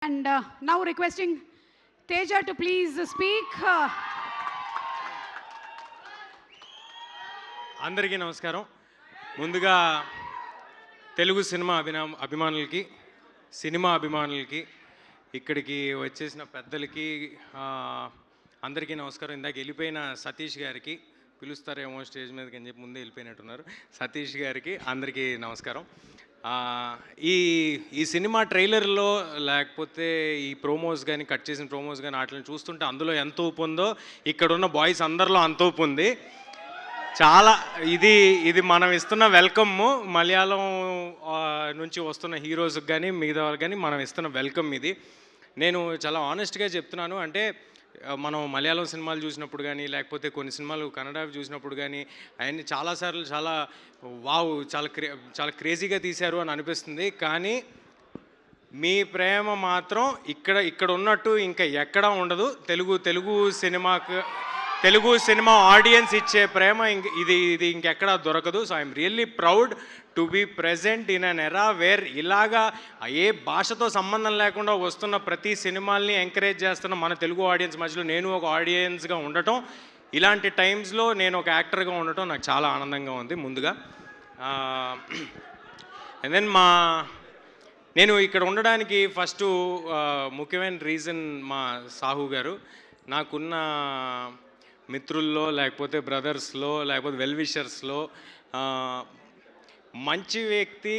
And now requesting Teja to please speak. అందరికీ నమస్కారం. ముందుగా తెలుగు అభిమానులకి సినిమా అభిమానులకి ఇక్కడికి వచ్చేసిన పెద్దలకి అందరికీ నమస్కారం. ఇందాక వెళ్ళిపోయిన సతీష్ గారికి పిలుస్తారేమో స్టేజ్ మీదకి అని చెప్పి ముందే వెళ్ళిపోయినట్టున్నారు. సతీష్ గారికి అందరికీ నమస్కారం. ఈ సినిమా ట్రైలర్లో లేకపోతే ఈ ప్రోమోస్ కానీ కట్ చేసిన ప్రోమోస్ కానీ వాటిని చూస్తుంటే అందులో ఎంత ఊపు ఉందో ఇక్కడున్న బాయ్స్ అందరిలో అంత ఊపు ఉంది. చాలా ఇది మనం ఇస్తున్న వెల్కమ్. మలయాళం నుంచి వస్తున్న హీరోస్కి కానీ మిగతా వాళ్ళకి కానీ మనం ఇస్తున్న వెల్కమ్ ఇది. నేను చాలా ఆనెస్ట్గా చెప్తున్నాను. అంటే మనం మలయాళం సినిమాలు చూసినప్పుడు కానీ లేకపోతే కొన్ని సినిమాలు కన్నడ చూసినప్పుడు కానీ అవన్నీ చాలాసార్లు వావ్ చాలా క్రేజీగా తీశారు అని అనిపిస్తుంది. కానీ మీ ప్రేమ మాత్రం ఇక్కడ ఉన్నట్టు ఇంకా ఎక్కడా ఉండదు. తెలుగు సినిమా ఆడియన్స్ ఇచ్చే ప్రేమ ఇది ఇంకెక్కడా దొరకదు. So I'm really proud to be present in an era where ఇలాగా ఏ భాషతో సంబంధం లేకుండా వస్తున్న ప్రతి సినిమాల్ని ఎంకరేజ్ చేస్తున్న మన తెలుగు ఆడియన్స్ మధ్యలో నేను ఒక ఆడియన్స్గా ఉండటం, ఇలాంటి టైమ్స్లో నేను ఒక యాక్టర్గా ఉండటం నాకు చాలా ఆనందంగా ఉంది. ముందుగా అండ్ దెన్ నేను ఇక్కడ ఉండడానికి ఫస్ట్ ముఖ్యమైన రీజన్ మా సాహు గారు. నాకున్న మిత్రుల్లో లేకపోతే బ్రదర్స్లో లేకపోతే వెల్ విషర్స్లో మంచి వ్యక్తి,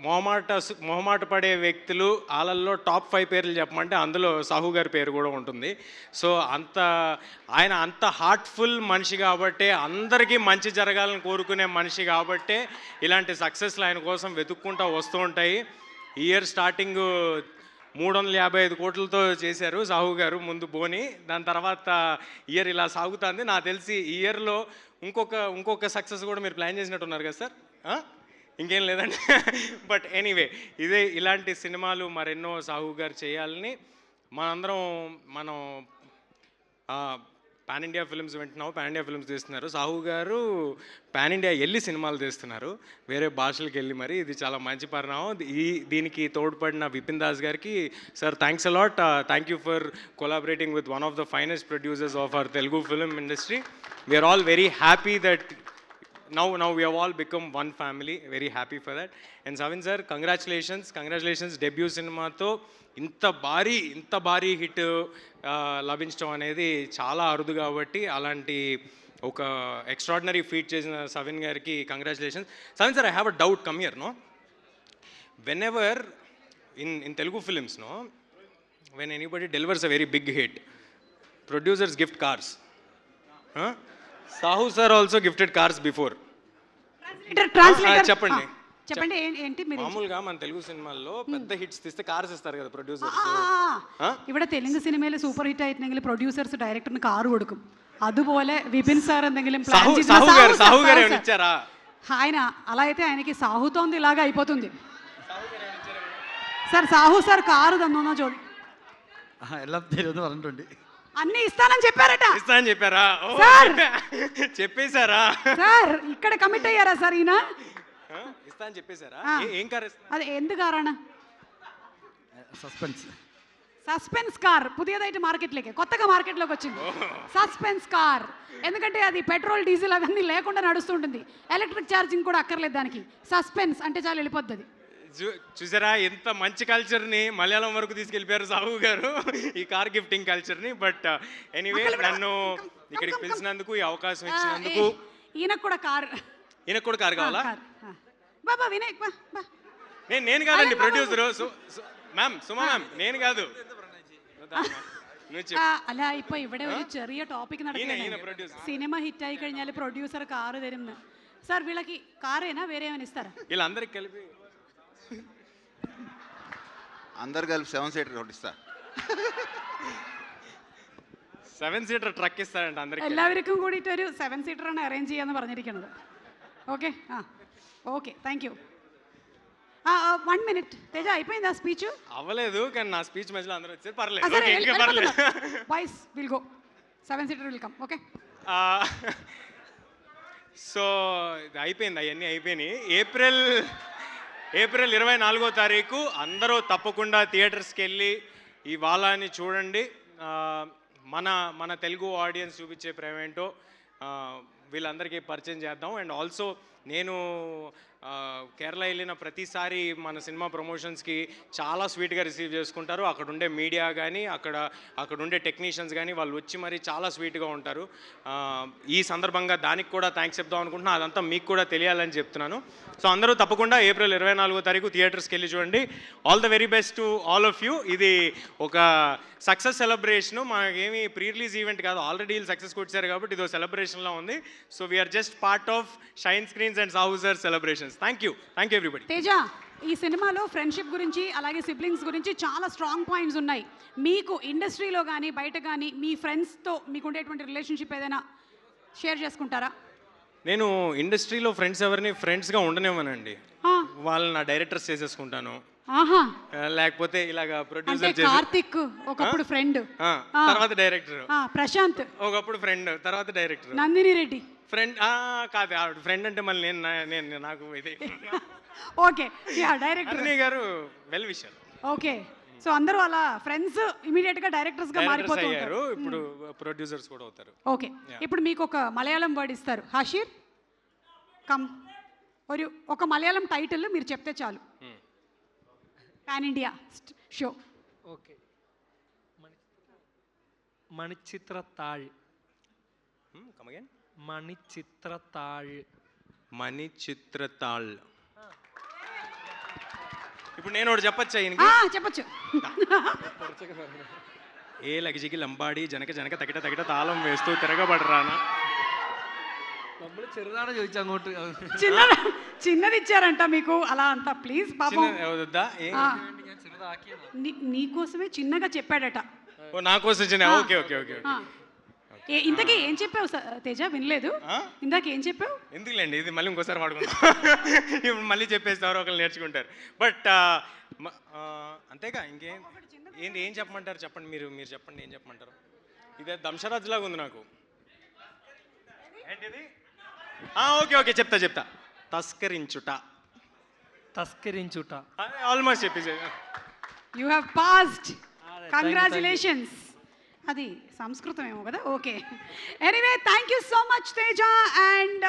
మొహమాట పడే వ్యక్తులు వాళ్ళల్లో టాప్ 5 పేర్లు చెప్పమంటే అందులో సాహు గారి పేరు కూడా ఉంటుంది. సో ఆయన అంత హార్ట్ఫుల్ మనిషి కాబట్టే, అందరికీ మంచి జరగాలని కోరుకునే మనిషి కాబట్టే ఇలాంటి సక్సెస్లు ఆయన కోసం వెతుక్కుంటూ వస్తూ ఉంటాయి. ఈ ఇయర్ స్టార్టింగ్ 355 కోట్లతో చేశారు సాహు గారు ముందు బోని. దాని తర్వాత ఇయర్ ఇలా సాగుతుంది. నాకు తెలిసి ఈ ఇయర్లో ఇంకొక సక్సెస్ కూడా మీరు ప్లాన్ చేసినట్టున్నారు కదా సార్? ఇంకేం లేదండి. బట్ ఎనీవే ఇలాంటి సినిమాలు మరెన్నో సాహు గారు చేయాలని మనం పాన్ ఇండియా ఫిల్మ్స్ వింటున్నాము. పాన్ ఇండియా ఫిల్మ్స్ తీస్తున్నారు. సాహు గారు పాన్ ఇండియా వెళ్ళి సినిమాలు తీస్తున్నారు, వేరే భాషలకు వెళ్ళి. మరి ఇది చాలా మంచి పరిణామం. దీనికి తోడ్పడిన విపిన్ దాస్ గారికి sir thanks a lot. Thank you for collaborating with one of the finest producers of our Telugu film industry. We are all very happy that now we have all become one family. Very happy for that. And Savin sir, congratulations debut సినిమాతో ఇంత భారీ hit లభించడం అనేది చాలా అరుదు. కాబట్టి అలాంటి ఒక ఎక్స్ట్రాడినరీ ఫీట్ చేసిన సవిన్ గారికి congratulations. Savin sir, I have a doubt. Come here. No, whenever in Telugu films, no, when anybody delivers a very big hit, producers gift cars. Sahu sir also gifted cars before. చెప్పండి ఏంటి మామూలుగా మన తెలుగు సినిమాల్లో పెద్ద hits తీస్తే cars ఇస్తారు కదా producers. ഇവിടെ തെലുങ്ക് സിനിമയിൽ സൂപ്പർ ഹിറ്റ് ആയിട്ടുണ്ടെങ്കിൽ പ്രൊഡ്യൂസേഴ്സ് ഡയറക്ടറിന് കാർ കൊടുക്കും. അതുപോലെ വിപിൻ സാർ എന്തെങ്കിലും సాహు గారు ఇచ్చారా? ఆయన అలా అయితే ఆయనకి సాహుతోంది ఇలాగా అయిపోతుంది. సార్ సాహు సార్ కారు తന്നోనో చూడు. అన్ని ఇస్తానని చెప్పారట. ఇస్తానని చెప్పారా? చెప్పేశారా సార్? ఇక్కడ కమిట్ అయ్యారా సార్? ఈయన ఇస్తానని చెప్పేశారా? ఏం కార్? అది എന്ത് കാറാണ്? Suspense car. పుതിയതായിട്ട് కొత్తగా మార్కెట్లోకి వచ్చింది సస్పెన్స్ కార్. ఎందుకంటే అది పెట్రోల్ డీజిల్ అవన్నీ లేకుండా నడుస్తుంటుంది. ఎలక్ట్రిక్ ఛార్జింగ్ కూడా అక్కర్లేదు దానికి. సస్పెన్స్ అంటే చాలా వెళ్ళిపోద్ది అది. చూసారా ఎంత మంచి కల్చర్ని మలయాళం వరకు తీసుకెళ్ళిపోయారు సాహు గారు, ఈ కార్ గిఫ్టింగ్ కల్చర్ని. బట్ ఎనీవే, నన్ను ఇక్కడికి పిలిచినందుకు, ఈ అవకాశం ఇచ్చినందుకు. ఈయనకు కూడా కార్ కావాలా? బాబా వినాయక్, నేను కాదండి ప్రొడ్యూసర్. మ్యామ్, సుమా మ్యామ్, నేను కాదు. അല്ല, ഇപ്പൊ ഇവിടെ ഒരു ചെറിയ ടോപ്പിക് നടക്കുകയാണ്. സിനിമ ഹിറ്റ് ആയി കഴിഞ്ഞാൽ പ്രൊഡ്യൂസർ കാറ് തരുന്നു. సార్ వీళ్ళకి కారేనా వేరే ఏమైనా ఇస్తారా? వీళ్ళందరికి కలిపి అందరు కలిపి 7 సీటర్ ఒకటి ఇస్తా. 7 സീറ്റർ ട്രക്ക് ഇస్తారంట అందరికి. എല്ലാവർക്കും കൂടിയിട്ട് ഒരു 7 സീറ്റർ ആണ് അറേഞ്ച് ചെയ്യാന്ന് പറഞ്ഞിരിക്കുന്നത്. Okay okay thank you. 1 minute Teja, అయిపోయిందా స్పీచ్? అవ్వలేదు, కానీ నా స్పీచ్ మధ్యలో అందరూ వచ్చారు. పర్లేదు. Boys will go. 7 seater will come. Okay. So అయిపోయింది, అవన్నీ అయిపోయినాయి. ఏప్రిల్ 24వ తారీఖు అందరూ తప్పకుండా థియేటర్స్కి వెళ్ళి ఈ వాలాని చూడండి. మన మన తెలుగు ఆడియన్స్ చూపించే ప్రేమ ఏంటో వీళ్ళందరికీ పరిచయం చేద్దాం. అండ్ ఆల్సో నేను కేరళ వెళ్ళిన ప్రతిసారి మన సినిమా ప్రమోషన్స్కి చాలా స్వీట్గా రిసీవ్ చేసుకుంటారు. అక్కడ ఉండే మీడియా కానీ అక్కడ ఉండే టెక్నీషియన్స్ కానీ వాళ్ళు వచ్చి మరి చాలా స్వీట్గా ఉంటారు. ఈ సందర్భంగా దానికి కూడా థ్యాంక్స్ చెప్దాం అనుకుంటున్నా. అదంతా మీకు కూడా తెలియాలని చెప్తున్నాను. సో అందరూ తప్పకుండా ఏప్రిల్ 24వ తారీఖు థియేటర్స్కి వెళ్ళి చూడండి. All the very best to all of you. ఇది ఒక సక్సెస్ సెలబ్రేషను, మనకేమి ప్రీ రిలీజ్ ఈవెంట్ కాదు. ఆల్రెడీ వీళ్ళు సక్సెస్ కొట్టారు కాబట్టి ఇది సెలబ్రేషన్లో ఉంది. So we are just part of shine screens and Sahu sir celebrations. Thank you everybody. Teja, ఈ సినిమాలో ఫ్రెండ్షిప్ గురించి అలాగే సిబ్లింగ్స్ గురించి చాలా స్ట్రాంగ్ పాయింట్స్ ఉన్నాయి. మీకు ఇండస్ట్రీలో కానీ బయట కానీ మీ ఫ్రెండ్స్తో మీకు ఉండేటువంటి రిలేషన్షిప్ ఏదైనా షేర్ చేసుకుంటారా? నేను ఇండస్ట్రీలో ఫ్రెండ్స్ ఎవరిని ఫ్రెండ్స్గా ఉండనివ్వనండి. ఆ, వాళ్ళని నా డైరెక్టర్స్ చేసేసుకుంటాను. ఆహా, లేకపోతే ఇలాగా అంటే ప్రొడ్యూసర్ చేసి కార్తిక్ ఒకప్పుడు ఫ్రెండ్, తర్వాత డైరెక్టర్, ప్రశాంత్ ఒకప్పుడు ఫ్రెండ్, తర్వాత డైరెక్టర్, నందిని రెడ్డి ఫ్రెండ్ కాదు ఆవిడ ఫ్రెండ్ అంటే మళ్ళీ నేను నాకు ఇది ఓకే, యా డైరెక్టర్ అన్నయ్య గారు వెల్ విషర్. ఓకే, సో అందరూ అలా ఫ్రెండ్స్ ఇమీడియట్ గా డైరెక్టర్స్ గా డైరెక్టర్స్ మారిపోతూ అయ్యారు, ఉంటారు. ఇప్పుడు ప్రొడ్యూసర్స్ కూడా అవుతారు. ఓకే, ఇప్పుడు మీకు ఒక మలయాళం వర్డ్ ఇస్తారు. హాషీర్ కమ్, ఒక మలయాళం టైటిల్ మీరు చెప్తే చాలు. Pan India show. Okay, Manichitrathazhu. Come again? Manichitrathazhu. Manichitrathazhu. ఇప్పుడు నేను ఒకటి చెప్పచ్చా? చెప్పచ్చు. ఏ లగజికి లంబాడి జనక జనక తగిట తగిట తాళం వేస్తూ తిరగబడరానా. നമ്മൾ ചെറുതാണ് ചോദിച്ചു അങ്ങോട്ട്. చిన్నది ఇచ్చారంట మీకు అలా అంతా. ప్లీజ్ పాపం వద్దా? ഞാൻ ചെറുതാക്കിയതാ. నీకోసమే చిన్నగా చెప్పాడట. ఓ నా కోసం చిన్న. Okay okay okay okay. ఇంతకీ ఏం చెప్పావు తేజ? వినలేదు. ఇందాక ఏం చెప్పావు? ఎందుకులేండి, ఇది మళ్ళీ ఇంకోసారి వాడుకుందాం. ఇప్పుడు మళ్ళీ చెప్పేసి ఎవరో ఒకరు నేర్చుకుంటారు. బట్ అంతేగా ఇంకేం ఏం చెప్పమంటారు? చెప్పండి, మీరు చెప్పండి, ఏం చెప్పమంటారు? ఇదే దంశరాజ్ లాగా ఉంది నాకు. ఏంటిది? ఓకే ఓకే, చెప్తా. తస్కరించుట. తస్కరించుట. ఆల్మోస్ట్ చెప్పేసి. You have passed. కంగ్రాచులేషన్స్. అది సంస్కృతం ఏమో కదా. Okay, anyway thank you so much Teja. And